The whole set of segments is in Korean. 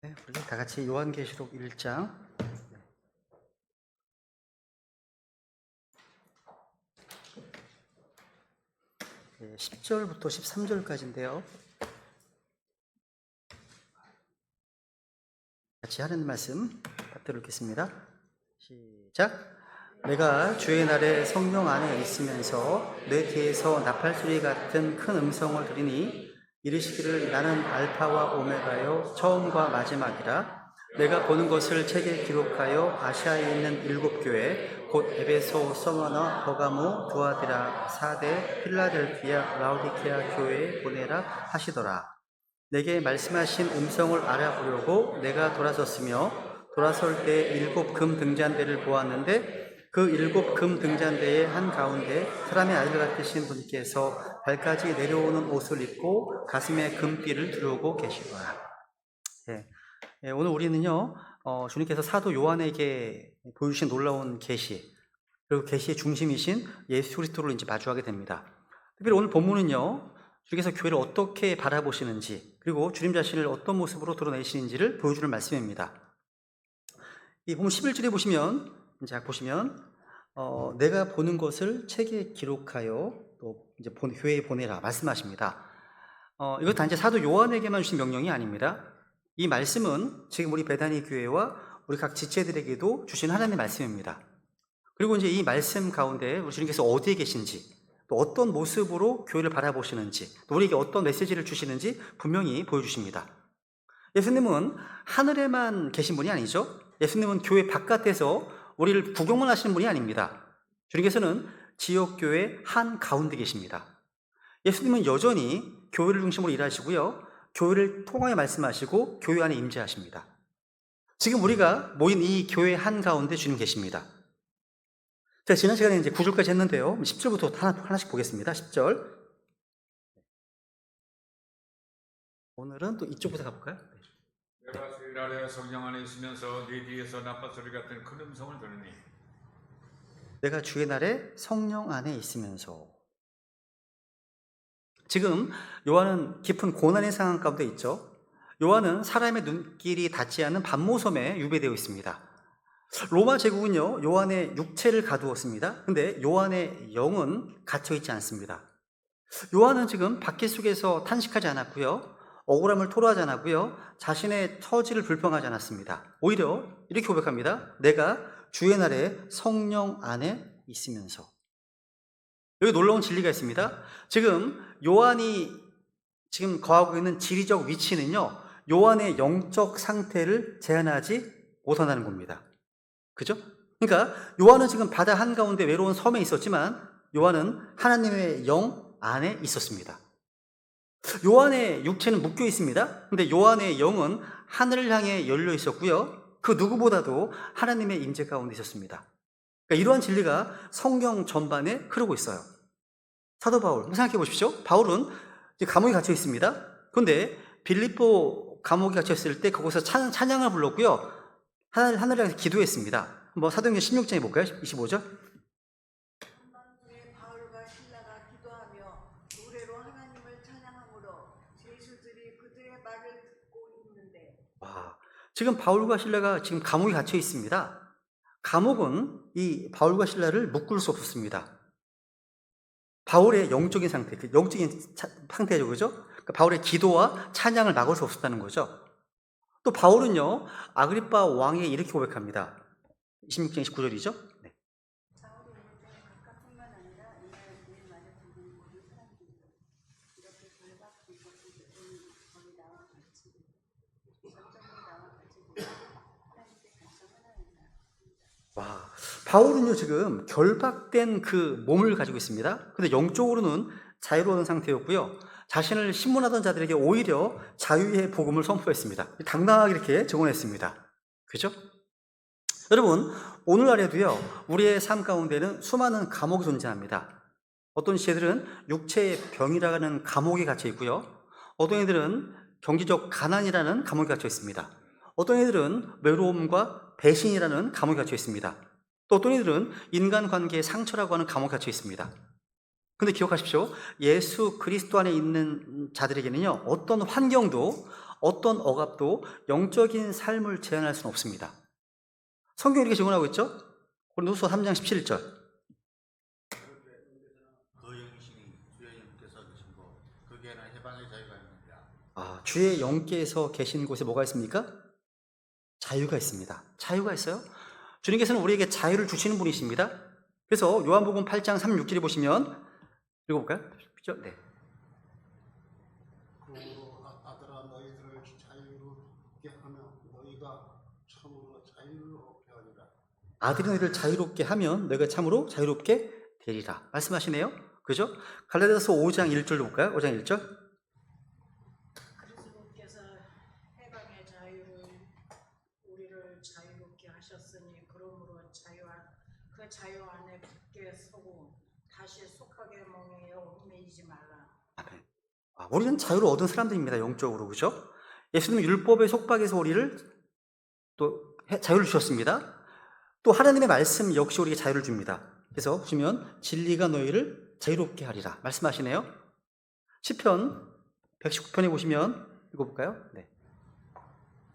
네, 우리 다 같이 요한계시록 1장 10절부터 13절까지인데요. 같이 하는 말씀 받들어 읽겠습니다. 시작. 내가 주의 날에 성령 안에 있으면서 내 뒤에서 나팔소리 같은 큰 음성을 들으니 이르시기를 나는 알파와 오메가요 처음과 마지막이라. 내가 보는 것을 책에 기록하여 아시아에 있는 7교회 곧 에베소, 서머나, 버가모, 두아디라, 사데, 필라델피아, 라우디케아 교회에 보내라 하시더라. 내게 말씀하신 음성을 알아보려고 내가 돌아섰으며 돌아설 때 7금 등잔대를 보았는데 그 7금 등잔대의 한가운데 사람의 아들 같으신 분께서 발까지 내려오는 옷을 입고 가슴에 금띠를 두르고 계시더라. 오늘 우리는요, 주님께서 사도 요한에게 보여주신 놀라운 계시, 그리고 계시의 중심이신 예수 그리스도를 이제 마주하게 됩니다. 특별히 오늘 본문은요, 주님께서 교회를 어떻게 바라보시는지, 그리고 주님 자신을 어떤 모습으로 드러내시는지를 보여주는 말씀입니다. 이 본문 11절에 보시면, 내가 보는 것을 책에 기록하여 또 이제 교회에 보내라 말씀하십니다. 이것 단지 사도 요한에게만 주신 명령이 아닙니다. 이 말씀은 지금 우리 베다니 교회와 우리 각 지체들에게도 주신 하나님의 말씀입니다. 그리고 이제 이 말씀 가운데 우리 주님께서 어디에 계신지, 또 어떤 모습으로 교회를 바라보시는지, 또 우리에게 어떤 메시지를 주시는지 분명히 보여주십니다. 예수님은 하늘에만 계신 분이 아니죠. 예수님은 교회 바깥에서 우리를 구경만 하시는 분이 아닙니다. 주님께서는 지역교회 한가운데 계십니다. 예수님은 여전히 교회를 중심으로 일하시고요, 교회를 통하여 말씀하시고 교회 안에 임재하십니다. 지금 우리가 모인 이 교회 한가운데 주님 계십니다. 자, 지난 시간에 이제 9절까지 했는데요. 10절부터 하나씩 보겠습니다. 10절. 오늘은 또 이쪽부터 가볼까요? 내가 주일 아래 성령 안에 있으면서 네 뒤에서 나팔소리 같은 큰 음성을 들으니. 내가 주의 날에 성령 안에 있으면서. 지금 요한은 깊은 고난의 상황 가운데 있죠. 요한은 사람의 눈길이 닿지 않는 밤모섬에 유배되어 있습니다. 로마 제국은요, 요한의 육체를 가두었습니다. 근데 요한의 영은 갇혀있지 않습니다. 요한은 지금 박해 속에서 탄식하지 않았고요, 억울함을 토로하지 않았고요, 자신의 처지를 불평하지 않았습니다. 오히려 이렇게 고백합니다. 내가 주의 날에 성령 안에 있으면서. 여기 놀라운 진리가 있습니다. 지금 요한이 지금 거하고 있는 지리적 위치는요, 요한의 영적 상태를 제한하지 못한다는 겁니다. 그죠? 그러니까 요한은 지금 바다 한가운데 외로운 섬에 있었지만 요한은 하나님의 영 안에 있었습니다. 요한의 육체는 묶여 있습니다. 근데 요한의 영은 하늘을 향해 열려 있었고요, 그 누구보다도 하나님의 임재 가운데 있었습니다. 그러니까 이러한 진리가 성경 전반에 흐르고 있어요. 사도 바울, 한번 생각해 보십시오. 바울은 감옥에 갇혀 있습니다. 그런데 빌립보 감옥에 갇혀 있을 때 거기서 찬양을 불렀고요, 하늘을 향해서 기도했습니다. 한번 사도행전 16장에 볼까요? 25절. 한밤중에 바울과 실라가 기도하며 노래로 하나님을 찬양함으로 제수들이 그들의 말을 듣고 있는데. 와, 지금 바울과 실라가 지금 감옥에 갇혀 있습니다. 감옥은 이 바울과 실라를 묶을 수 없었습니다. 바울의 영적인 상태, 그 영적인 상태죠, 그죠? 그러니까 바울의 기도와 찬양을 막을 수 없었다는 거죠. 또 바울은요, 아그리빠 왕에게 이렇게 고백합니다. 26장 29절이죠. 네. 바울이 오늘날 각각뿐만 아니라 이날 말을 듣는 모든 사람들이 이렇게 결박된 것을 듣는 거기 나와 같이 전적으로 나와 같이 하나님께 결정하나이다. 와, 바울은요, 지금 결박된 그 몸을 가지고 있습니다. 근데 영적으로는 자유로운 상태였고요, 자신을 신문하던 자들에게 오히려 자유의 복음을 선포했습니다. 당당하게 이렇게 증언했습니다. 그죠? 여러분, 오늘날에도요, 우리의 삶 가운데는 수많은 감옥이 존재합니다. 어떤 시대들은 육체의 병이라는 감옥에 갇혀 있고요, 어떤 이들은 경제적 가난이라는 감옥에 갇혀 있습니다. 어떤 이들은 외로움과 배신이라는 감옥에 갇혀 있습니다. 또 어떤 이들은 인간관계의 상처라고 하는 감옥에 갇혀 있습니다. 근데 기억하십시오. 예수 그리스도 안에 있는 자들에게는요, 어떤 환경도, 어떤 억압도 영적인 삶을 제한할 수는 없습니다. 성경이 이렇게 증언하고 있죠? 고린도서 3장 17절. 그 영신이 주의 영께서 계신 곳 거기에는 해방의 자유가 있느니라. 주의 영께서 계신 곳에 뭐가 있습니까? 자유가 있습니다. 자유가 있어요. 주님께서는 우리에게 자유를 주시는 분이십니다. 그래서 요한복음 8장 36절에 보시면 읽어볼까요? 네. 그러므로 아들아 너희들을 자유롭게 하며 너희가 참으로 자유롭게 하리라. 아들이 너희를 자유롭게 하면 너희가 참으로 자유롭게 되리라. 말씀하시네요. 그죠? 갈라디아서 5장 1절로 볼까요? 5장 1절. 그리스도께서 해방의 자유를 우리를 자유롭게 하셨으니 그러므로 그 자유 안에 굳게 서고 다시 속하게 멍에여 얽매이지 말라. 아멘. 우리는 자유를 얻은 사람들입니다. 영적으로. 그죠? 예수님은 율법의 속박에서 우리를 또 자유를 주셨습니다. 또 하나님의 말씀 역시 우리에게 자유를 줍니다. 그래서 보시면 진리가 너희를 자유롭게 하리라 말씀하시네요. 시편 119편에 보시면 읽어볼까요? 네.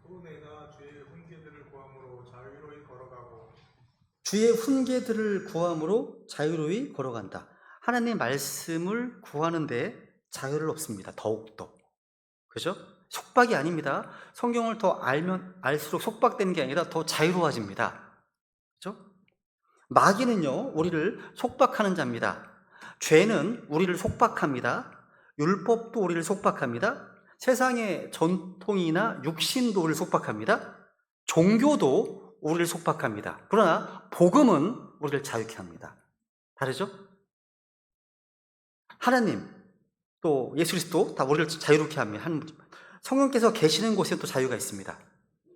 또 내가 주의 훈계들을 구함으로 자유로이 걸어가고 주의 훈계들을 구함으로 자유로이 걸어간다. 하나님의 말씀을 구하는데 자유를 얻습니다. 더욱더. 그죠? 속박이 아닙니다. 성경을 더 알면 알수록 속박되는 게 아니라 더 자유로워집니다. 그죠? 마귀는요, 우리를 속박하는 자입니다. 죄는 우리를 속박합니다. 율법도 우리를 속박합니다. 세상의 전통이나 육신도 우리를 속박합니다. 종교도 우리를 속박합니다. 그러나 복음은 우리를 자유케 합니다. 다르죠? 하나님, 또 예수 그리스도 다 우리를 자유롭게 합니다. 성령께서 계시는 곳에 또 자유가 있습니다.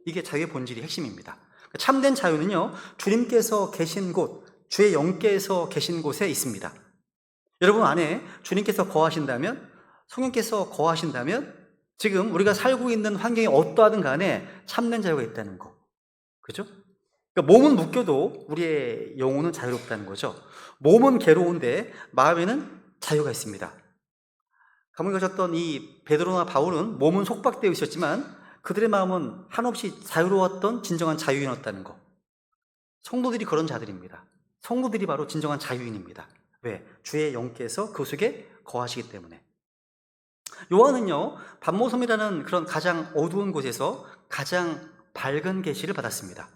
이게 자유의 본질이 핵심입니다. 참된 자유는요, 주님께서 계신 곳, 주의 영께서 계신 곳에 있습니다. 여러분 안에 주님께서 거하신다면, 성령께서 거하신다면 지금 우리가 살고 있는 환경이 어떠하든 간에 참된 자유가 있다는 거. 그죠? 그러니까 몸은 묶여도 우리의 영혼은 자유롭다는 거죠. 몸은 괴로운데 마음에는 자유가 있습니다. 감옥에 가셨던 이 베드로나 바울은 몸은 속박되어 있었지만 그들의 마음은 한없이 자유로웠던 진정한 자유인이었다는 거. 성도들이 그런 자들입니다. 성도들이 바로 진정한 자유인입니다. 왜? 주의 영께서 그 속에 거하시기 때문에. 요한은요, 반모섬이라는 그런 가장 어두운 곳에서 가장 밝은 계시를 받았습니다.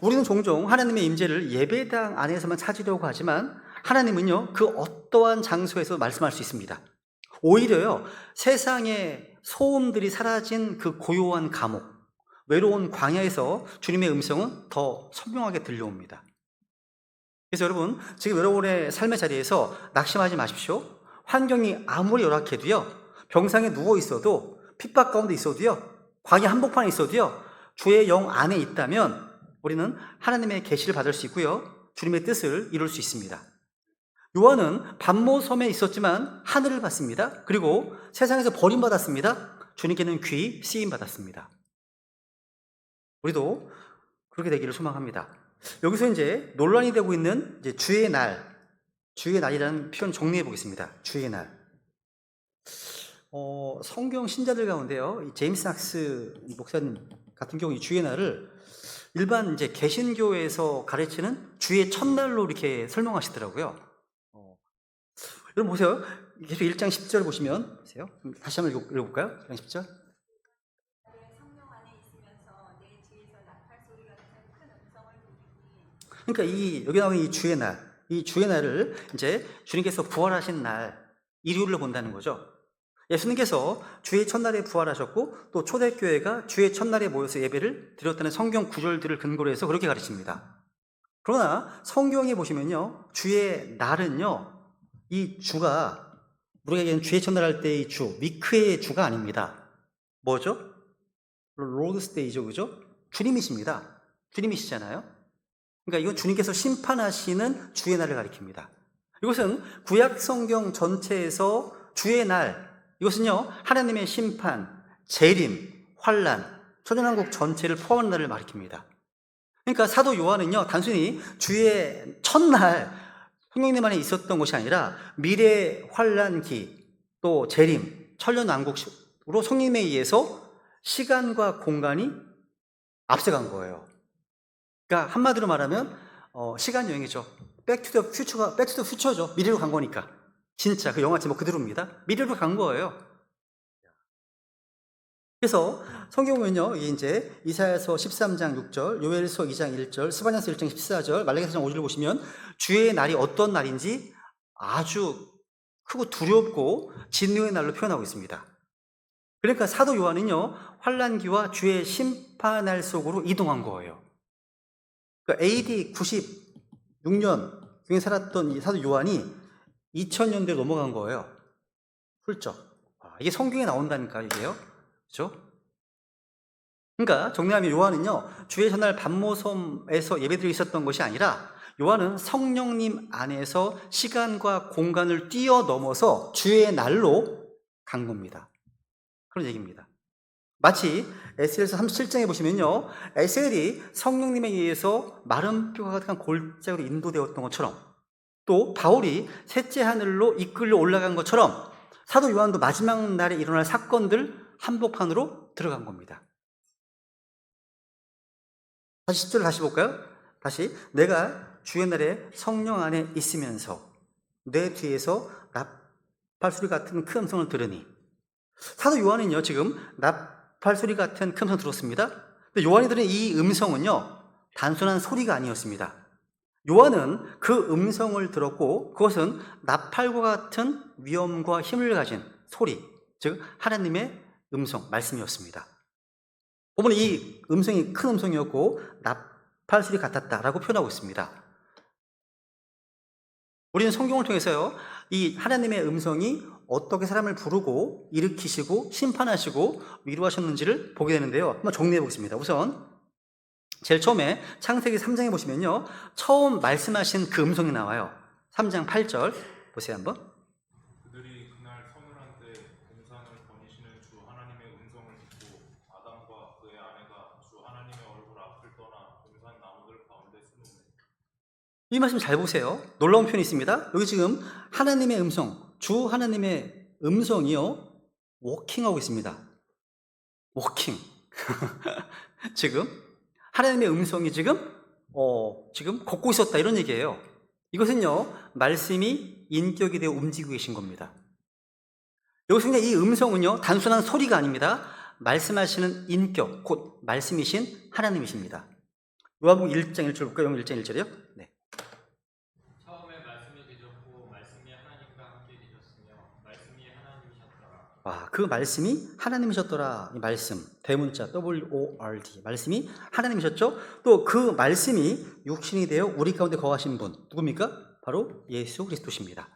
우리는 종종 하나님의 임재를 예배당 안에서만 찾으려고 하지만 하나님은요, 그 어떠한 장소에서 말씀할 수 있습니다. 오히려요, 세상의 소음들이 사라진 그 고요한 감옥, 외로운 광야에서 주님의 음성은 더 선명하게 들려옵니다. 그래서 여러분, 지금 여러분의 삶의 자리에서 낙심하지 마십시오. 환경이 아무리 열악해도요, 병상에 누워 있어도, 핍박 가운데 있어도요, 광야 한복판에 있어도요, 주의 영 안에 있다면 우리는 하나님의 계시를 받을 수 있고요, 주님의 뜻을 이룰 수 있습니다. 요한은 반모섬에 있었지만 하늘을 봤습니다. 그리고 세상에서 버림받았습니다. 주님께는 귀 쓰임받았습니다. 우리도 그렇게 되기를 소망합니다. 여기서 이제 논란이 되고 있는 이제 주의 날이라는 표현 정리해 보겠습니다. 주의 날. 성경 신자들 가운데요, 제임스 낙스 목사님 같은 경우 이 주의 날을 일반 이제 개신교에서 가르치는 주의 첫날로 이렇게 설명하시더라고요. 여러분 보세요. 계속 1장 10절 보시면 보세요. 다시 한번 읽어볼까요? 1장 10절. 성령 안에 있으면서 내 뒤에서 나팔 소리 같은 큰 음성을 들으니. 그러니까 여기 나오는 이 주의 날을 이제 주님께서 부활하신 날, 일요일로 본다는 거죠. 예수님께서 주의 첫날에 부활하셨고 또 초대교회가 주의 첫날에 모여서 예배를 드렸다는 성경 구절들을 근거로 해서 그렇게 가르칩니다. 그러나 성경에 보시면요, 주의 날은요, 이 주가 우리가 얘기하는 주의 첫날 할 때의 주, 위크의 주가 아닙니다. 뭐죠? 로드스 데이죠, 그죠? 주님이십니다. 주님이시잖아요. 그러니까 이건 주님께서 심판하시는 주의 날을 가리킵니다. 이것은 구약 성경 전체에서 주의 날, 이것은요, 하나님의 심판, 재림, 환란, 천연왕국 전체를 포함한 날을 가리킵니다. 그러니까 사도 요한은요, 단순히 주의 첫날 성령님 안에 있었던 것이 아니라 미래 환란기, 또 재림, 천년왕국으로 성령님에 의해서 시간과 공간이 앞서간 거예요. 그러니까 한마디로 말하면 시간 여행이죠. 백투더 퓨처죠. 미래로 간 거니까. 진짜 그 영화 제목 그대로입니다. 미래로 간 거예요. 그래서 성경 보면요, 이게 이제 이사야서 13장 6절, 요엘서 2장 1절, 스바냐서 1장 14절, 말라기서 5절 보시면 주의 날이 어떤 날인지 아주 크고 두렵고 진노의 날로 표현하고 있습니다. 그러니까 사도 요한은요, 환란기와 주의 심판날 속으로 이동한 거예요. 그러니까 AD 96년 중에 살았던 이 사도 요한이 2000년대로 넘어간 거예요. 훌쩍. 이게 성경에 나온다니까, 이게요. 그렇죠? 그러니까 정리하면 요한은요, 주의 전날 반모섬에서 예배드리고 있었던 것이 아니라 요한은 성령님 안에서 시간과 공간을 뛰어넘어서 주의 날로 간 겁니다. 그런 얘기입니다. 마치 에스겔서 37장에 보시면요, 에스겔이 성령님에 의해서 마른 뼈가 가득한 골짜기로 인도되었던 것처럼, 또 바울이 셋째 하늘로 이끌려 올라간 것처럼 사도 요한도 마지막 날에 일어날 사건들 한복판으로 들어간 겁니다. 다시 10절을 다시 볼까요? 다시, 내가 주의 날에 성령 안에 있으면서 내 뒤에서 나팔소리 같은 큰 음성을 들으니. 사도 요한은요, 지금 나팔소리 같은 큰 음성을 들었습니다. 근데 요한이 들은 이 음성은요, 단순한 소리가 아니었습니다. 요한은 그 음성을 들었고 그것은 나팔과 같은 위엄과 힘을 가진 소리, 즉 하나님의 음성, 말씀이었습니다. 보면 이 음성이 큰 음성이었고 나팔소리 같았다라고 표현하고 있습니다. 우리는 성경을 통해서요, 이 하나님의 음성이 어떻게 사람을 부르고 일으키시고 심판하시고 위로하셨는지를 보게 되는데요. 한번 정리해 보겠습니다. 우선 제일 처음에 창세기 3장에 보시면요, 처음 말씀하신 그 음성이 나와요. 3장 8절 보세요 한번. 그들이 그날 서늘한 때 동산을 거니시는 주 하나님의 음성을 듣고 아담과 그의 아내가 주 하나님의 얼굴 앞을 떠나 동산 나무들 가운데 숨으니. 이 말씀 잘 보세요. 놀라운 표현이 있습니다. 여기 지금 하나님의 음성, 주 하나님의 음성이요, 워킹하고 있습니다. 워킹. 지금 하나님의 음성이 지금 걷고 있었다, 이런 얘기예요. 이것은요, 말씀이 인격이 되어 움직이고 계신 겁니다. 여기서 그냥 이 음성은요, 단순한 소리가 아닙니다. 말씀하시는 인격, 곧 말씀이신 하나님이십니다. 요한복음 1장 1절 볼까요? 1장 1절이요? 네. 처음에 말씀이 계셨고 말씀이 하나님과 함께 계셨으며 말씀이 하나님이셨더라. 와, 그 말씀이 하나님이셨더라. 이 말씀, 대문자 WORD, 말씀이 하나님이셨죠? 또 그 말씀이 육신이 되어 우리 가운데 거하신 분, 누굽니까? 바로 예수 그리스도십니다.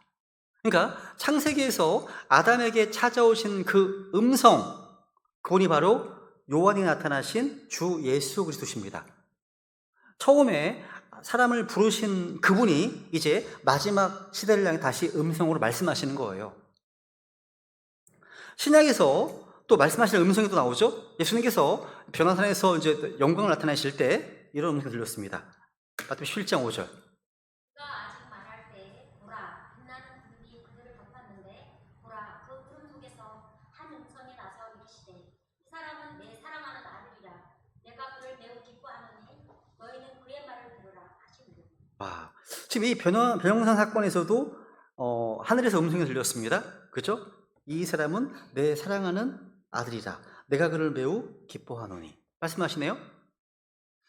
그러니까 창세기에서 아담에게 찾아오신 그 음성, 그분이 바로 요한이 나타나신 주 예수 그리스도십니다. 처음에 사람을 부르신 그분이 이제 마지막 시대를 향해 다시 음성으로 말씀하시는 거예요. 신약에서 또 말씀하시는 음성이 또 나오죠. 예수님께서 변화산에서 이제 영광을 나타내실 때 이런 음성이 들렸습니다. 마태복음 11장 5절. 그가 아직 말할 때 보라 빛나는 구름이 그들을 덮었는데 보라 그 구름 속에서 한 음성이 나서 이르시되 이 사람은 내 사랑하는 아들이라 내가 그를 매우 기뻐하노니 너희는 그의 말을 들으라 하시니라. 와, 지금 이 변형산 사건에서도 하늘에서 음성이 들렸습니다. 그렇죠? 이 사람은 내 사랑하는 아들이라 내가 그를 매우 기뻐하노니 말씀하시네요.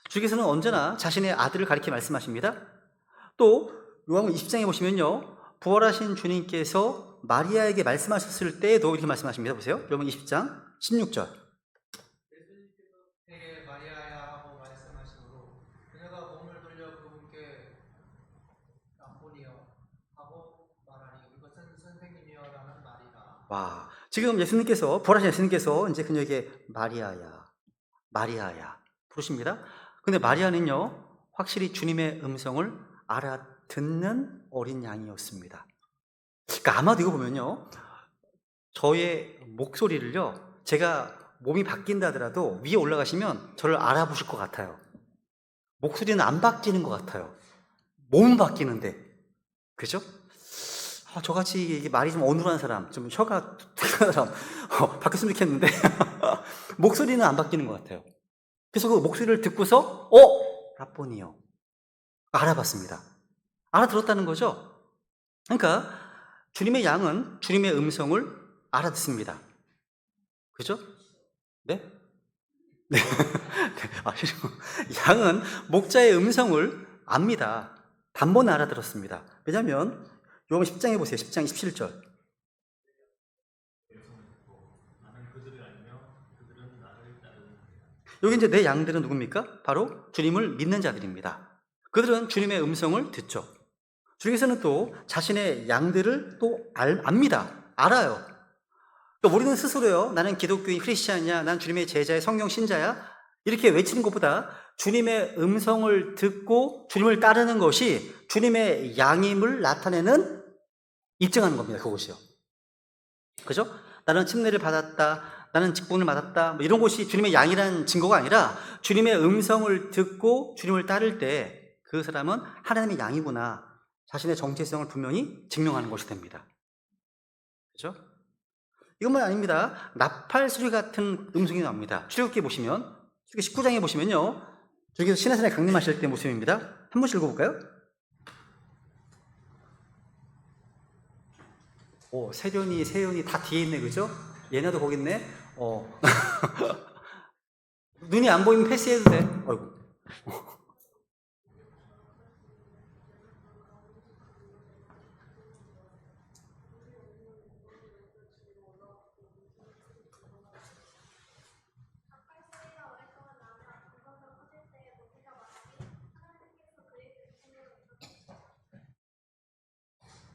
주께서는 언제나 자신의 아들을 가리켜 말씀하십니다. 또 요한복음 20장에 보시면요, 부활하신 주님께서 마리아에게 말씀하셨을 때에도 이렇게 말씀하십니다. 보세요. 요한복음 20장 16절. 예수님께서 내게 마리아야 하고 말씀하시므로 그녀가 몸을 돌려 그분께 남보니여 하고 말하니 이것은 선생님이여라는 말이라. 와, 지금 예수님께서, 부활하신 예수님께서 이제 그녀에게 마리아야, 마리아야 부르십니다. 근데 마리아는요, 확실히 주님의 음성을 알아듣는 어린 양이었습니다. 그러니까 아마도 이거 보면요, 저의 목소리를요, 제가 몸이 바뀐다 하더라도 위에 올라가시면 저를 알아보실 것 같아요. 목소리는 안 바뀌는 것 같아요. 몸은 바뀌는데. 그죠? 저같이 말이 좀 어눌한 사람, 좀 혀가 툭툭한 사람, 바뀌었으면 좋겠는데. 목소리는 안 바뀌는 것 같아요. 그래서 그 목소리를 듣고서 라보니요. 알아봤습니다. 알아들었다는 거죠. 그러니까 주님의 양은 주님의 음성을 알아듣습니다. 그죠? 네? 네. 양은 목자의 음성을 압니다. 단번에 알아들었습니다. 왜냐하면 요한 10장에 보세요. 10장 27절. 여기 이제 내 양들은 누굽니까? 바로 주님을 믿는 자들입니다. 그들은 주님의 음성을 듣죠. 주님께서는 또 자신의 양들을 또 압니다. 알아요. 그러니까 우리는 스스로요, 나는 기독교인 크리스찬이야, 난 주님의 제자야, 성경 신자야, 이렇게 외치는 것보다 주님의 음성을 듣고 주님을 따르는 것이 주님의 양임을 나타내는 입증하는 겁니다. 그것이요. 그죠? 나는 침례를 받았다, 나는 직분을 받았다, 뭐 이런 것이 주님의 양이라는 증거가 아니라 주님의 음성을 듣고 주님을 따를 때 그 사람은 하나님의 양이구나, 자신의 정체성을 분명히 증명하는 것이 됩니다. 그죠? 이것만 아닙니다. 나팔 소리 같은 음성이 나옵니다. 출애굽기에 보시면, 출애굽기 19장에 보시면요, 주님께서 시내산에 강림하실 때 모습입니다. 한 번씩 읽어볼까요? 세련이 다 뒤에 있네, 그죠? 얘네도 거기 있네. 눈이 안 보이면 패스해도 돼. 아이고.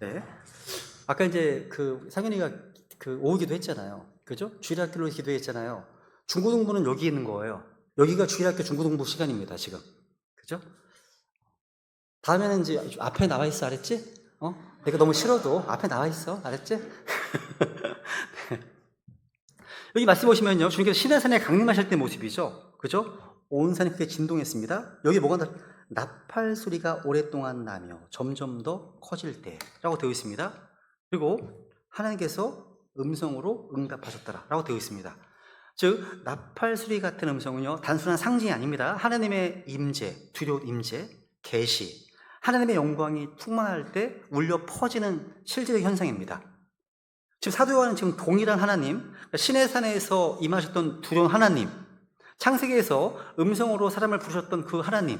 네. 아까 이제 상현이가 오후 기도했잖아요. 그죠? 주일학교로 기도했잖아요. 중고등부는 여기 있는 거예요. 여기가 주일학교 중고등부 시간입니다, 지금. 그죠? 다음에는 이제 앞에 나와 있어, 알았지? 내가 너무 싫어도 앞에 나와 있어, 알았지? 네. 여기 말씀 보시면요, 주님께서 시내산에 강림하실 때 모습이죠. 그죠? 온 산이 크게 진동했습니다. 여기 뭐가 나팔 소리가 오랫동안 나며 점점 더 커질 때라고 되어 있습니다. 그리고 하나님께서 음성으로 응답하셨더라라고 되어 있습니다. 즉 나팔 소리 같은 음성은요, 단순한 상징이 아닙니다. 하나님의 임재, 두려운 임재, 계시, 하나님의 영광이 충만할 때 울려 퍼지는 실제적 현상입니다. 지금 사도 요한은 지금 동일한 하나님, 시내산에서 임하셨던 두려운 하나님, 창세기에서 음성으로 사람을 부르셨던 그 하나님,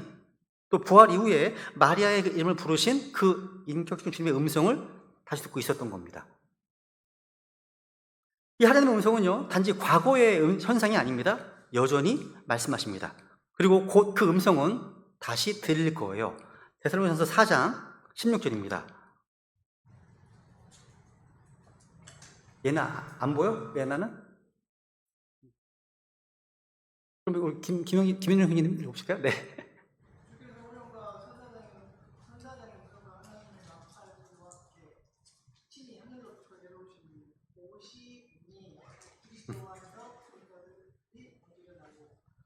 또 부활 이후에 마리아의 이름을 부르신 그 인격적인 주님의 음성을 다시 듣고 있었던 겁니다. 이 하나님의 음성은요, 단지 과거의 현상이 아닙니다. 여전히 말씀하십니다. 그리고 곧 그 음성은 다시 들릴 거예요. 데살로니가서 4장 16절입니다. 얘는 안 보여? 얘나는? 그럼 우리 김현일 형님 읽어보실까요? 네.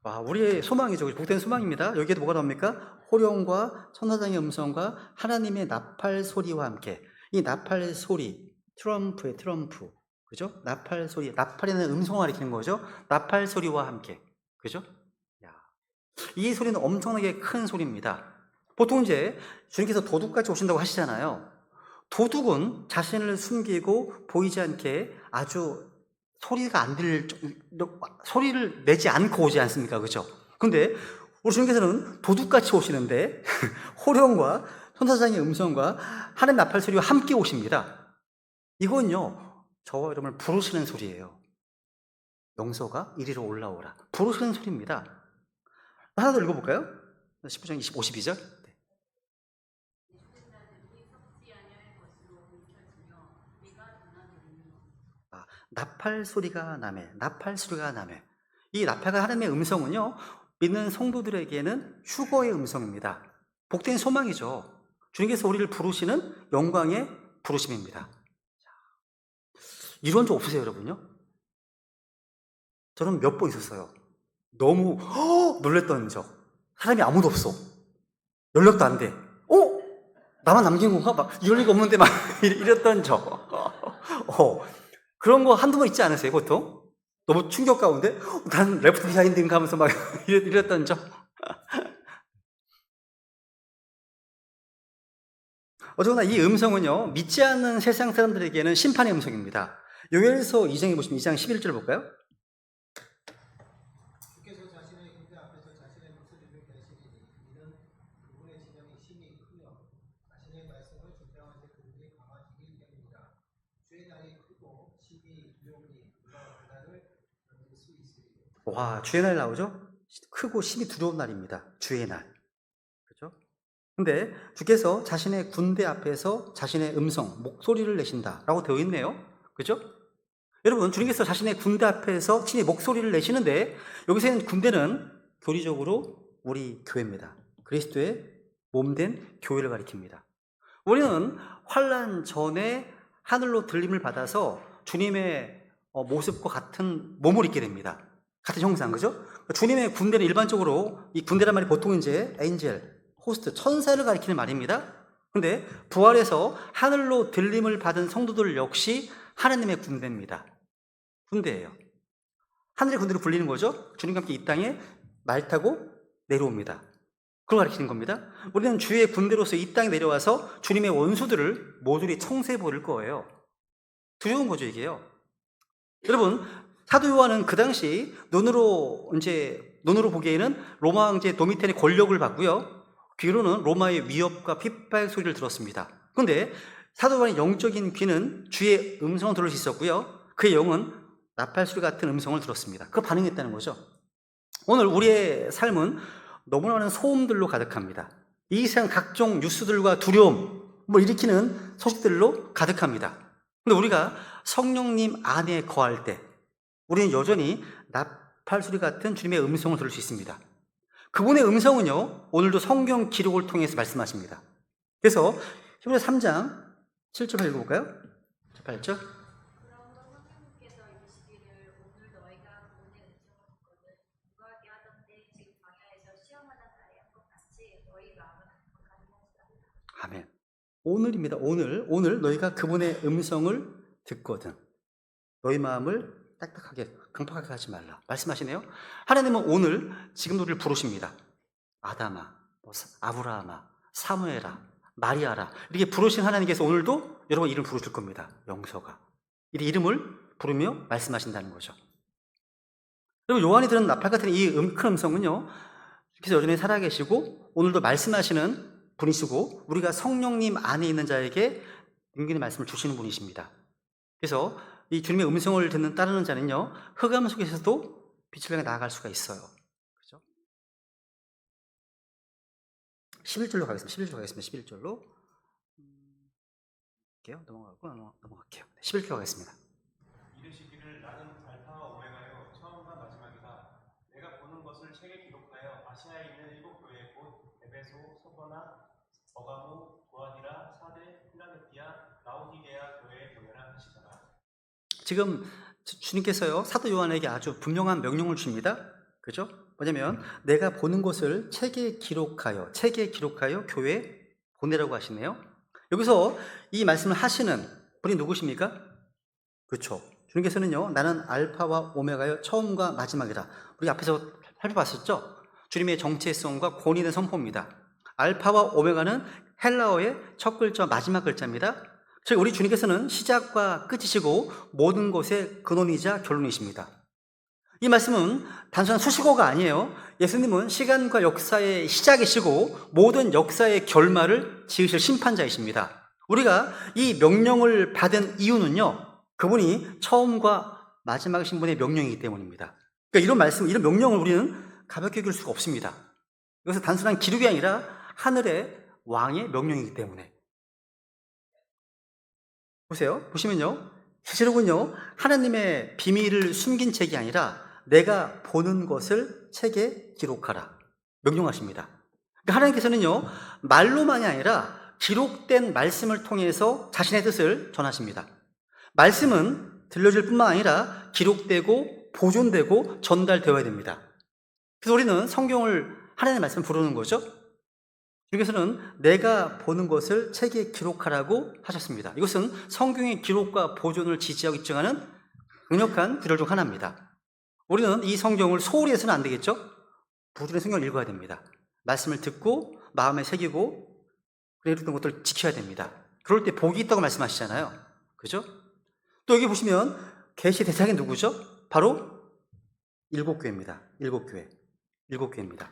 와, 우리의 소망이죠. 복된 소망입니다. 여기에도 뭐가 나옵니까? 호령과 천사장의 음성과 하나님의 나팔 소리와 함께. 이 나팔 소리, 트럼프의 트럼프, 그죠? 나팔 소리, 나팔이라는 음성을 가리키는 거죠. 나팔 소리와 함께, 그죠? 이 소리는 엄청나게 큰 소리입니다. 보통 이제 주님께서 도둑같이 오신다고 하시잖아요. 도둑은 자신을 숨기고 보이지 않게 아주 소리를 내지 않고 오지 않습니까? 그죠? 근데 우리 주님께서는 도둑같이 오시는데 호령과 천사장의 음성과 하나님 나팔 소리와 함께 오십니다. 이건요, 저와 여러분을 부르시는 소리예요. 영서가 이리로 올라오라. 부르시는 소리입니다. 하나 더 읽어볼까요? 19장 52절. 네. 나팔 소리가 나매, 나팔 소리가 나매. 이 나팔과 하나님의 음성은요, 믿는 성도들에게는 휴거의 음성입니다. 복된 소망이죠. 주님께서 우리를 부르시는 영광의 부르심입니다. 이런 적 없으세요, 여러분요? 저는 몇 번 있었어요. 너무 놀랬던 적. 사람이 아무도 없어. 연락도 안 돼. 나만 남긴 건가? 막 이럴 리가 없는데 막 이랬던 적. 그런 거 한두 번 있지 않으세요, 보통? 너무 충격 가운데 난 레프트 비하인드인가 하면서 막 이랬던 점. 어쨌거나 이 음성은요, 믿지 않는 세상 사람들에게는 심판의 음성입니다. 요엘서 2장에 보시면 2장 11절 볼까요? 주께서 자신의 군대 앞에서 자신의 목소리를 내시리니 이는 그분의 진영이 심히 크며 자신의 말씀을 준명하실 그분이 강하시기 때문이다. 주의 날이 크고 심히 두려우니 그가 그날을 견딜 수 있으리니. 와, 주의 날 나오죠? 크고 심히 두려운 날입니다. 주의 날. 그죠? 근데 주께서 자신의 군대 앞에서 자신의 음성, 목소리를 내신다라고 되어 있네요. 그죠? 여러분, 주님께서 자신의 군대 앞에서 친히 목소리를 내시는데 여기서는 군대는 교리적으로 우리 교회입니다. 그리스도의 몸된 교회를 가리킵니다. 우리는 환난 전에 하늘로 들림을 받아서 주님의 모습과 같은 몸을 입게 됩니다. 같은 형상, 그죠? 주님의 군대는 일반적으로 이 군대란 말이 보통 이제 엔젤, 호스트, 천사를 가리키는 말입니다. 근데 부활해서 하늘로 들림을 받은 성도들 역시 하나님의 군대입니다. 군대예요. 하늘의 군대로 불리는 거죠. 주님과 함께 이 땅에 말 타고 내려옵니다. 그걸 가리키는 겁니다. 우리는 주의 군대로서 이 땅에 내려와서 주님의 원수들을 모조리 청소해 버릴 거예요. 두려운 거죠, 이게요. 여러분, 사도 요한은 그 당시 눈으로 보기에는 로마 황제 도미테의 권력을 받고요. 귀로는 로마의 위협과 핍박 소리를 들었습니다. 그런데 사도 요한의 영적인 귀는 주의 음성을 들을 수 있었고요. 그의 영은 나팔소리 같은 음성을 들었습니다. 그 반응했다는 거죠. 오늘 우리의 삶은 너무나 많은 소음들로 가득합니다. 이 세상 각종 뉴스들과 두려움, 일으키는 소식들로 가득합니다. 근데 우리가 성령님 안에 거할 때 우리는 여전히 나팔소리 같은 주님의 음성을 들을 수 있습니다. 그분의 음성은요, 오늘도 성경 기록을 통해서 말씀하십니다. 그래서 히브리서 3장 7절 읽어볼까요? 8절. 그러므로 성령님께서 이르시기를 오늘 너희가 그분의 음성을 듣거든 누가 하던대 지금 광야에서 시험하던 날의 것 같이 너희 마음은 가는 것이다. 아멘. 오늘입니다. 오늘 너희가 그분의 음성을 듣거든 너희 마음을 딱딱하게 강팍하게 하지 말라 말씀하시네요. 하나님은 오늘 지금 우리를 부르십니다. 아담아, 아브라함아, 사무엘아, 마리아라 이렇게 부르신 하나님께서 오늘도 여러분 이름 부르실 겁니다. 영서가 이 이름을 부르며 말씀하신다는 거죠. 여러분, 요한이 들은 나팔 같은 이 큰 음성은요, 주께서 여전히 살아계시고 오늘도 말씀하시는 분이시고 우리가 성령님 안에 있는 자에게 능력의 말씀을 주시는 분이십니다. 그래서 이 주님의 음성을 따르는 자는요, 흑암 속에서도 빛을 향해 나아갈 수가 있어요. 그죠? 11절로 가겠습니다. 11절로. 넘어갈게요. 11절 가겠습니다. 이르시기를 나는 알파와 오메가요 처음과 마지막이다. 내가 보는 것을 책에 기록하여 아시아에 있는 7교회 곧 에베소, 소거나, 버가모, 도아디라, 사데, 필라델피아, 라오디게아 교회에 보내라 하시더라. 지금 주님께서요, 사도 요한에게 아주 분명한 명령을 줍니다. 그죠? 뭐냐면 내가 보는 것을 책에 기록하여 교회에 보내라고 하시네요. 여기서 이 말씀을 하시는 분이 누구십니까? 그렇죠. 주님께서는요, 나는 알파와 오메가요 처음과 마지막이다. 우리 앞에서 살펴봤었죠? 주님의 정체성과 권위의 선포입니다. 알파와 오메가는 헬라어의 첫 글자, 마지막 글자입니다. 즉 우리 주님께서는 시작과 끝이시고 모든 것의 근원이자 결론이십니다. 이 말씀은 단순한 수식어가 아니에요. 예수님은 시간과 역사의 시작이시고 모든 역사의 결말을 지으실 심판자이십니다. 우리가 이 명령을 받은 이유는요, 그분이 처음과 마지막이신 분의 명령이기 때문입니다. 그러니까 이런 명령을 우리는 가볍게 여길 수가 없습니다. 이것은 단순한 기록이 아니라 하늘의 왕의 명령이기 때문에. 보시면요, 사실은요, 하나님의 비밀을 숨긴 책이 아니라 내가 보는 것을 책에 기록하라 명령하십니다. 그러니까 하나님께서는요, 말로만이 아니라 기록된 말씀을 통해서 자신의 뜻을 전하십니다. 말씀은 들려질 뿐만 아니라 기록되고 보존되고 전달되어야 됩니다. 그래서 우리는 성경을 하나님의 말씀을 부르는 거죠. 주님께서는 내가 보는 것을 책에 기록하라고 하셨습니다. 이것은 성경의 기록과 보존을 지지하고 입증하는 강력한 구절 중 하나입니다. 우리는 이 성경을 소홀히 해서는 안 되겠죠? 부지런히 성경을 읽어야 됩니다. 말씀을 듣고 마음에 새기고 그랬던 것들을 지켜야 됩니다. 그럴 때 복이 있다고 말씀하시잖아요. 그죠? 또 여기 보시면 계시 대상이 누구죠? 바로 7교회입니다. 7교회. 7교회입니다.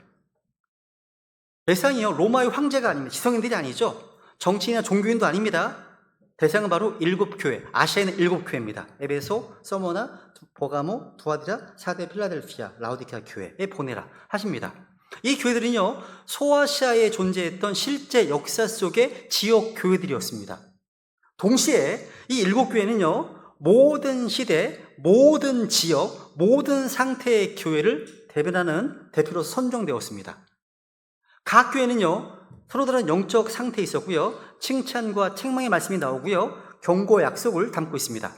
대상이요, 로마의 황제가 아닙니다. 지성인들이 아니죠. 정치인이나 종교인도 아닙니다. 대상은 바로 7교회, 아시아에 있는 7교회입니다. 에베소, 서머나, 버가모, 두아디라, 사대, 필라델피아, 라오디케아 교회에 보내라 하십니다. 이 교회들은요, 소아시아에 존재했던 실제 역사 속의 지역 교회들이었습니다. 동시에 이 7교회는요, 모든 시대, 모든 지역, 모든 상태의 교회를 대변하는 대표로 선정되었습니다. 각 교회는요, 서로 다른 영적 상태에 있었고요, 칭찬과 책망의 말씀이 나오고요, 경고 약속을 담고 있습니다.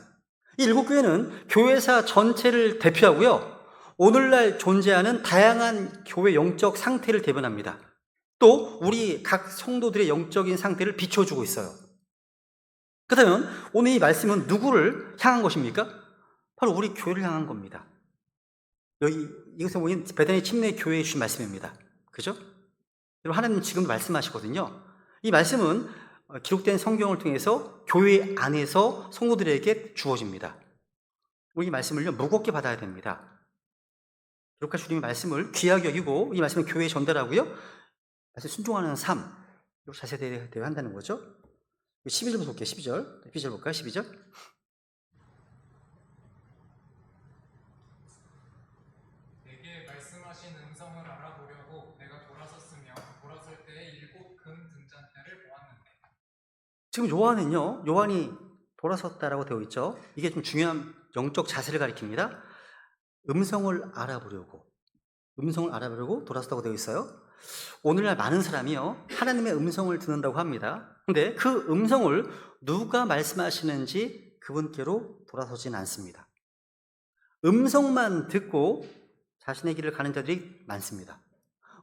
이 7교회는 교회사 전체를 대표하고요, 오늘날 존재하는 다양한 교회 영적 상태를 대변합니다. 또 우리 각 성도들의 영적인 상태를 비춰주고 있어요. 그렇다면 오늘 이 말씀은 누구를 향한 것입니까? 바로 우리 교회를 향한 겁니다. 여기 이것을 보면 베다니 침례 교회에 주신 말씀입니다. 그죠? 하나님 지금 말씀하시거든요. 이 말씀은 기록된 성경을 통해서 교회 안에서 성도들에게 주어집니다. 우리 이 말씀을요, 무겁게 받아야 됩니다. 기록하신 주님의 말씀을 귀하게 여기고 이 말씀을 교회에 전달하고요, 말씀 순종하는 삶, 이렇게 자세히 되어야 한다는 거죠. 12절부터 볼게요. 12절 볼까요? 12절. 내게 말씀하신 음성을 알아보려고 내가 돌아섰으며 돌아설 때에 7금 등잔대를 보았는데. 지금 요한은요, 요한이 돌아섰다라고 되어 있죠. 이게 좀 중요한 영적 자세를 가리킵니다. 음성을 알아보려고 돌아섰다고 되어 있어요. 오늘날 많은 사람이요, 하나님의 음성을 듣는다고 합니다. 근데 그 음성을 누가 말씀하시는지 그분께로 돌아서지는 않습니다. 음성만 듣고 자신의 길을 가는 자들이 많습니다.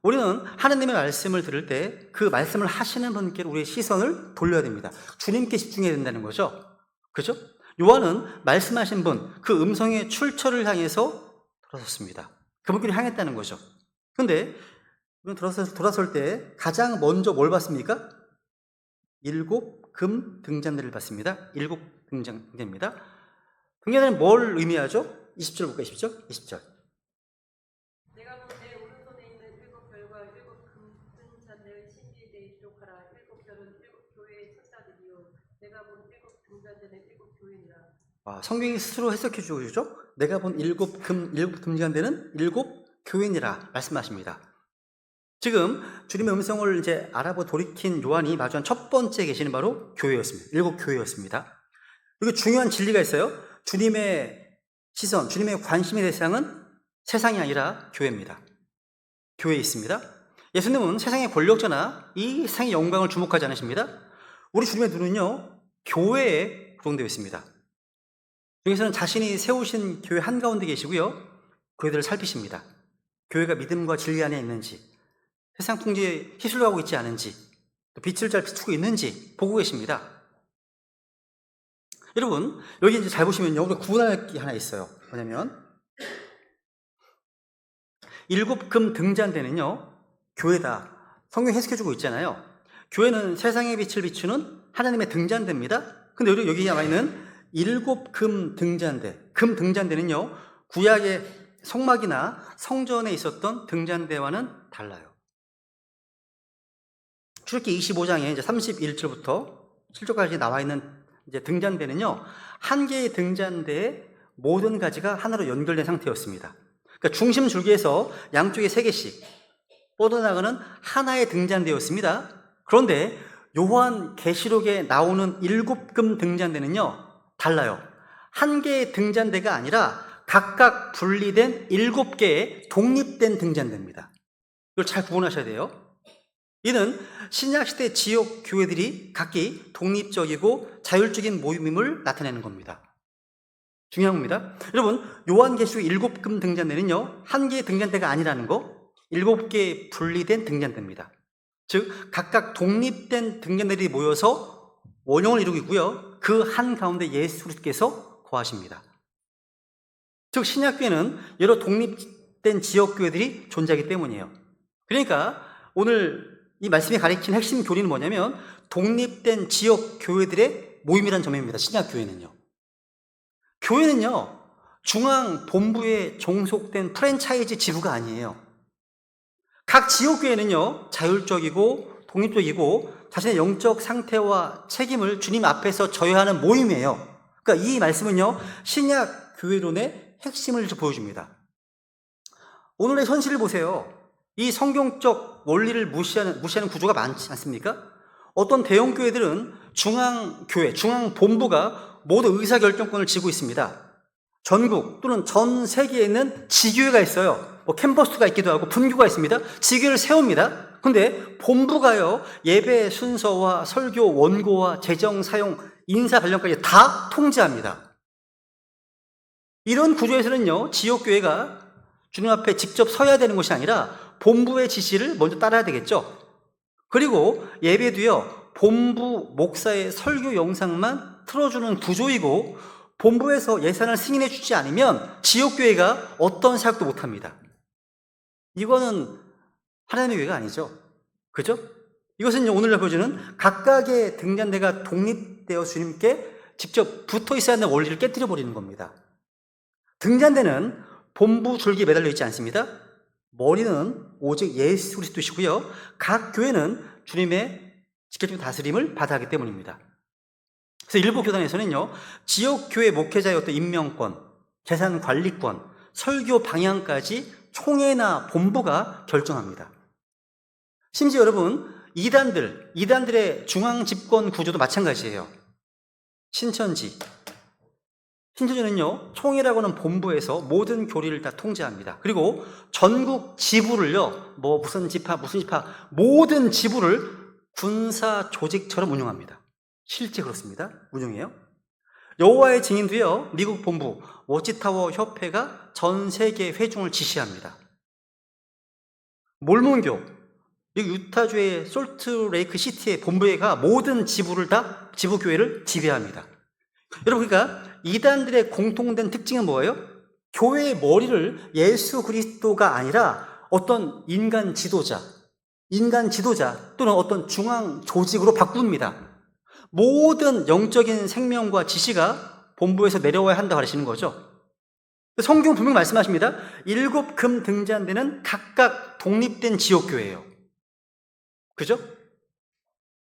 우리는 하나님의 말씀을 들을 때 그 말씀을 하시는 분께로 우리의 시선을 돌려야 됩니다. 주님께 집중해야 된다는 거죠. 그죠? 요한은 말씀하신 분, 그 음성의 출처를 향해서 돌아섰습니다. 그분께로 향했다는 거죠. 근데 돌아설 때 가장 먼저 뭘 봤습니까? 7금 등잔대를 봤습니다. 7등잔대입니다. 등잔대는 뭘 의미하죠? 20절 볼까요? 20절. 내가 본 내 오른손에 있는 7별과 7금 등잔대의 신비에 기록하라. 7별은 7교회의 천사들이요, 내가 본 7등잔대는 7교회니라. 성경이 스스로 해석해 주죠. 내가 본 7금잔대는 7교회니라 말씀하십니다. 지금 주님의 음성을 이제 알아보 돌이킨 요한이 마주한 첫 번째 계시는 바로 교회였습니다. 7교회였습니다. 그리고 중요한 진리가 있어요. 주님의 시선, 주님의 관심의 대상은 세상이 아니라 교회입니다. 교회에 있습니다. 예수님은 세상의 권력자나 이 세상의 영광을 주목하지 않으십니다. 우리 주님의 눈은요, 교회에 고정되어 있습니다. 여기서는 자신이 세우신 교회 한가운데 계시고요, 교회들을 살피십니다. 교회가 믿음과 진리 안에 있는지, 세상 풍지에 휩쓸려가고 있지 않은지, 또 빛을 잘 비추고 있는지 보고 계십니다. 여러분, 여기 이제 잘 보시면요, 우리가 구분할 게 하나 있어요. 뭐냐면 7금 등잔대는요, 교회다. 성경 해석해주고 있잖아요. 교회는 세상의 빛을 비추는 하나님의 등잔대입니다. 근데 여기 나와 있는 7금 등잔대, 금 등잔대는요, 구약의 성막이나 성전에 있었던 등잔대와는 달라요. 출애굽기 25장에 이제 31절부터 7절까지 나와 있는 이제 등잔대는요, 한 개의 등잔대에 모든 가지가 하나로 연결된 상태였습니다. 그러니까 중심 줄기에서 양쪽에 3개씩 뻗어나가는 하나의 등잔대였습니다. 그런데 요한 계시록에 나오는 7금 등잔대는요, 달라요. 한 개의 등잔대가 아니라 각각 분리된 7개의 독립된 등잔대입니다. 이걸 잘 구분하셔야 돼요. 이는 신약시대 지역 교회들이 각기 독립적이고 자율적인 모임임을 나타내는 겁니다. 중요한 겁니다. 여러분, 요한계시록 7금 등잔대는요, 한 개의 등잔대가 아니라는 거, 7개의 분리된 등잔대입니다. 즉 각각 독립된 등잔대들이 모여서 원형을 이루고 있고요, 그 한가운데 예수께서 거하십니다. 즉 신약교회는 여러 독립된 지역교회들이 존재하기 때문이에요. 그러니까 오늘 이 말씀이 가리킨 핵심 교리는 뭐냐면 독립된 지역교회들의 모임이라는 점입니다. 신약교회는요. 교회는요, 중앙 본부에 종속된 프랜차이즈 지부가 아니에요. 각 지역교회는요, 자율적이고 독립적이고 자신의 영적 상태와 책임을 주님 앞에서 저해하는 모임이에요. 그러니까 이 말씀은요, 신약 교회론의 핵심을 보여줍니다. 오늘의 현실을 보세요. 이 성경적 원리를 무시하는 구조가 많지 않습니까? 어떤 대형 교회들은 중앙교회, 중앙본부가 모두 의사결정권을 쥐고 있습니다. 전국 또는 전 세계에 있는 지교회가 있어요. 캠퍼스가 있기도 하고 분교가 있습니다. 지교회를 세웁니다. 근데 본부가요, 예배 순서와 설교 원고와 재정 사용, 인사 관련까지 다 통제합니다. 이런 구조에서는요, 지역교회가 주님 앞에 직접 서야 되는 것이 아니라 본부의 지시를 먼저 따라야 되겠죠. 그리고 예배도요, 본부 목사의 설교 영상만 틀어주는 구조이고 본부에서 예산을 승인해 주지 않으면 지역교회가 어떤 사역도 못합니다. 이거는 하나님의 교회가 아니죠. 그죠? 이것은 오늘날 보여주는 각각의 등잔대가 독립되어 주님께 직접 붙어 있어야 하는 원리를 깨뜨려 버리는 겁니다. 등잔대는 본부 줄기에 매달려 있지 않습니다. 머리는 오직 예수 그리스도시고요. 각 교회는 주님의 직접적인 다스림을 받아야 하기 때문입니다. 그래서 일부 교단에서는요, 지역교회 목회자의 어떤 임명권, 재산 관리권, 설교 방향까지 총회나 본부가 결정합니다. 심지어 여러분, 이단들의 중앙 집권 구조도 마찬가지예요. 신천지는요, 총회라고 하는 본부에서 모든 교리를 다 통제합니다. 그리고 전국 지부를요, 무슨 지파, 모든 지부를 군사 조직처럼 운영합니다. 실제 그렇습니다. 운영해요. 여호와의 증인도요, 미국 본부 워치타워 협회가 전 세계 회중을 지시합니다. 몰몬교, 유타주의 솔트레이크 시티의 본부회가 모든 지부교회를 지배합니다. 여러분, 그러니까 이단들의 공통된 특징은 뭐예요? 교회의 머리를 예수 그리스도가 아니라 어떤 인간 지도자 또는 어떤 중앙 조직으로 바꿉니다. 모든 영적인 생명과 지시가 본부에서 내려와야 한다고 하시는 거죠. 성경 분명히 말씀하십니다. 7 금 등잔대는 각각 독립된 지역교회예요. 그죠?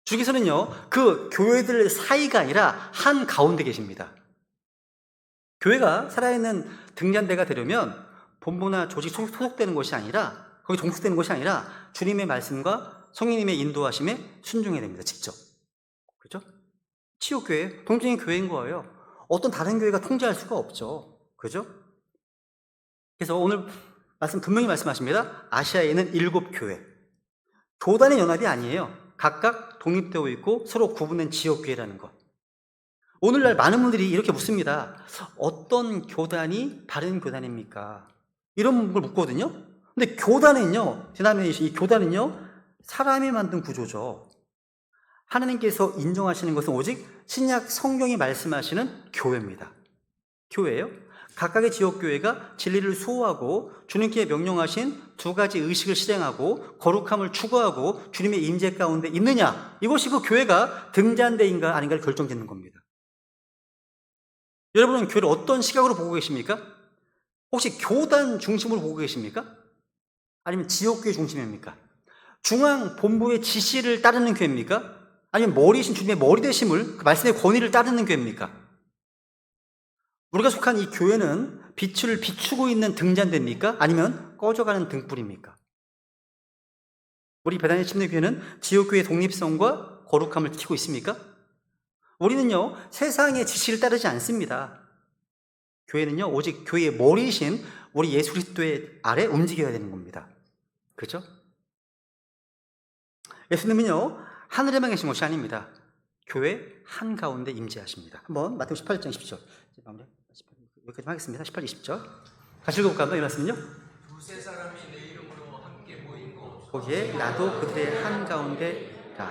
주께서는요, 그 교회들 사이가 아니라 한 가운데 계십니다. 교회가 살아있는 등잔대가 되려면 본부나 조직 소속되는 것이 아니라, 거기 종속되는 것이 아니라 주님의 말씀과 성령님의 인도하심에 순종해야 됩니다. 직접. 그죠? 치유교회, 동정의 교회인 거예요. 어떤 다른 교회가 통제할 수가 없죠. 그죠? 그래서 오늘 분명히 말씀하십니다. 아시아에 있는 7 교회. 교단의 연합이 아니에요. 각각 독립되어 있고 서로 구분된 지역교회라는 것. 오늘날 많은 분들이 이렇게 묻습니다. 어떤 교단이 바른 교단입니까? 이런 걸 묻거든요. 근데 교단은요, 이 교단은요, 사람이 만든 구조죠. 하나님께서 인정하시는 것은 오직 신약 성경이 말씀하시는 교회입니다. 교회예요. 각각의 지역교회가 진리를 수호하고 주님께 명령하신 2가지 의식을 실행하고 거룩함을 추구하고 주님의 임재 가운데 있느냐, 이것이 그 교회가 등잔대인가 아닌가를 결정짓는 겁니다. 여러분은 교회를 어떤 시각으로 보고 계십니까? 혹시 교단 중심으로 보고 계십니까? 아니면 지역교회 중심입니까? 중앙 본부의 지시를 따르는 교회입니까? 아니면 머리이신 주님의 머리 되심을, 그 말씀의 권위를 따르는 교회입니까? 우리가 속한 이 교회는 빛을 비추고 있는 등잔대입니까? 아니면 꺼져가는 등불입니까? 우리 배단의 침례교회는 지역교회의 독립성과 거룩함을 지키고 있습니까? 우리는요, 세상의 지시를 따르지 않습니다. 교회는요, 오직 교회의 머리이신 우리 예수 그리스도의 아래 움직여야 되는 겁니다. 그렇죠? 예수님은요, 하늘에만 계신 것이 아닙니다. 교회 한가운데 임재하십니다. 한번 마태복음 18장 10절. 여기까지 하겠습니다. 18, 20절. 같이 읽어볼까? 한번 일어났으면요. 두세 사람이 내 이름으로 함께 모인 곳 거기에 나도 그들의 한가운데 가.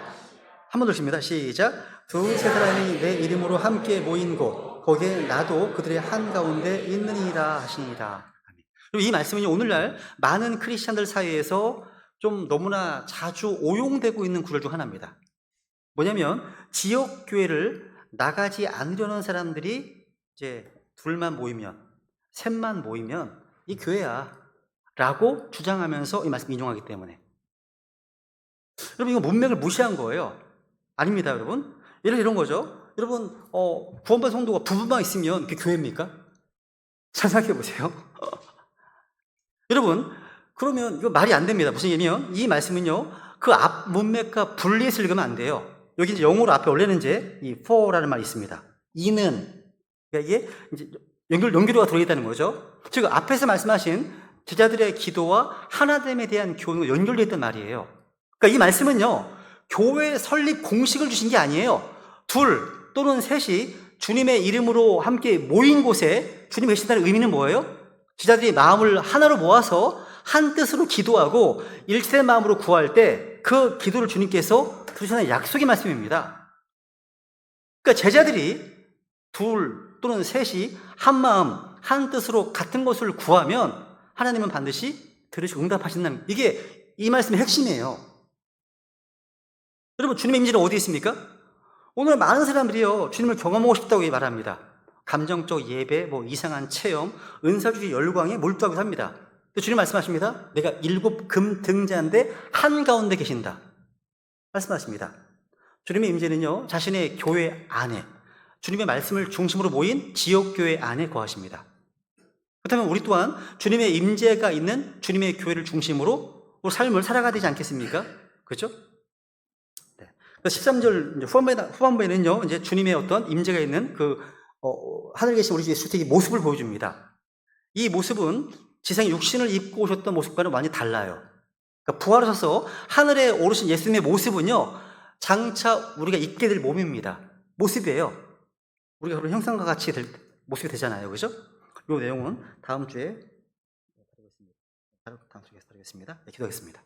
한 번 더 읽습니다. 시작. 2-3 사람이 내 이름으로 함께 모인 곳 거기에 나도 그들의 한가운데 있느니라 하시니라. 아멘. 그리고 이 말씀은요, 오늘날 많은 크리스찬들 사이에서 좀 너무나 자주 오용되고 있는 구절 중 하나입니다. 뭐냐면 지역교회를 나가지 않으려는 사람들이 이제 둘만 모이면, 셋만 모이면 이 교회야 라고 주장하면서 이 말씀 인용하기 때문에. 여러분, 이거 문맥을 무시한 거예요. 아닙니다, 여러분. 이런 거죠. 여러분, 구원받은 성도가 부부만 있으면 그게 교회입니까? 잘 생각해 보세요. 여러분, 그러면 이거 말이 안 됩니다. 무슨 얘기냐면 이 말씀은요, 그 앞 문맥과 분리해서 읽으면 안 돼요. 여기 이제 영어로 앞에 원래는 이제 이 for라는 말이 있습니다. 이는, 그러니까 이게 이제 연결도가 들어있다는 거죠. 즉, 앞에서 말씀하신 제자들의 기도와 하나됨에 대한 교훈과 연결되어 있단 말이에요. 그러니까 이 말씀은요, 교회 설립 공식을 주신 게 아니에요. 둘 또는 셋이 주님의 이름으로 함께 모인 곳에 주님이 계신다는 의미는 뭐예요? 제자들이 마음을 하나로 모아서 한 뜻으로 기도하고 일체 마음으로 구할 때 그 기도를 주님께서 들으시는 약속의 말씀입니다. 그러니까 제자들이 둘 또는 셋이 한 마음 한 뜻으로 같은 것을 구하면 하나님은 반드시 들으시고 응답하신다는, 이게 이 말씀의 핵심이에요. 여러분, 주님의 임재는 어디에 있습니까? 오늘 많은 사람들이요, 주님을 경험하고 싶다고 말합니다. 감정적 예배, 이상한 체험, 은사주의 열광에 몰두하고 삽니다. 주님 말씀하십니다. 내가 7 금등자인데 한가운데 계신다 말씀하십니다. 주님의 임재는요, 자신의 교회 안에, 주님의 말씀을 중심으로 모인 지역교회 안에 거하십니다. 그렇다면 우리 또한 주님의 임재가 있는 주님의 교회를 중심으로 삶을 살아가야 되지 않겠습니까? 그렇죠? 13절 후반부에는요, 이제 주님의 어떤 임재가 있는 하늘에 계신 우리 주 예수 그리스도의 모습을 보여줍니다. 이 모습은 지상에 육신을 입고 오셨던 모습과는 완전히 달라요. 그러니까 부활하셔서 하늘에 오르신 예수님의 모습은요, 장차 우리가 입게 될 몸입니다. 모습이에요. 우리가 그런 형상과 같이 모습이 되잖아요. 그죠? 이 내용은 다음 주에 다루겠습니다. 네, 기도하겠습니다.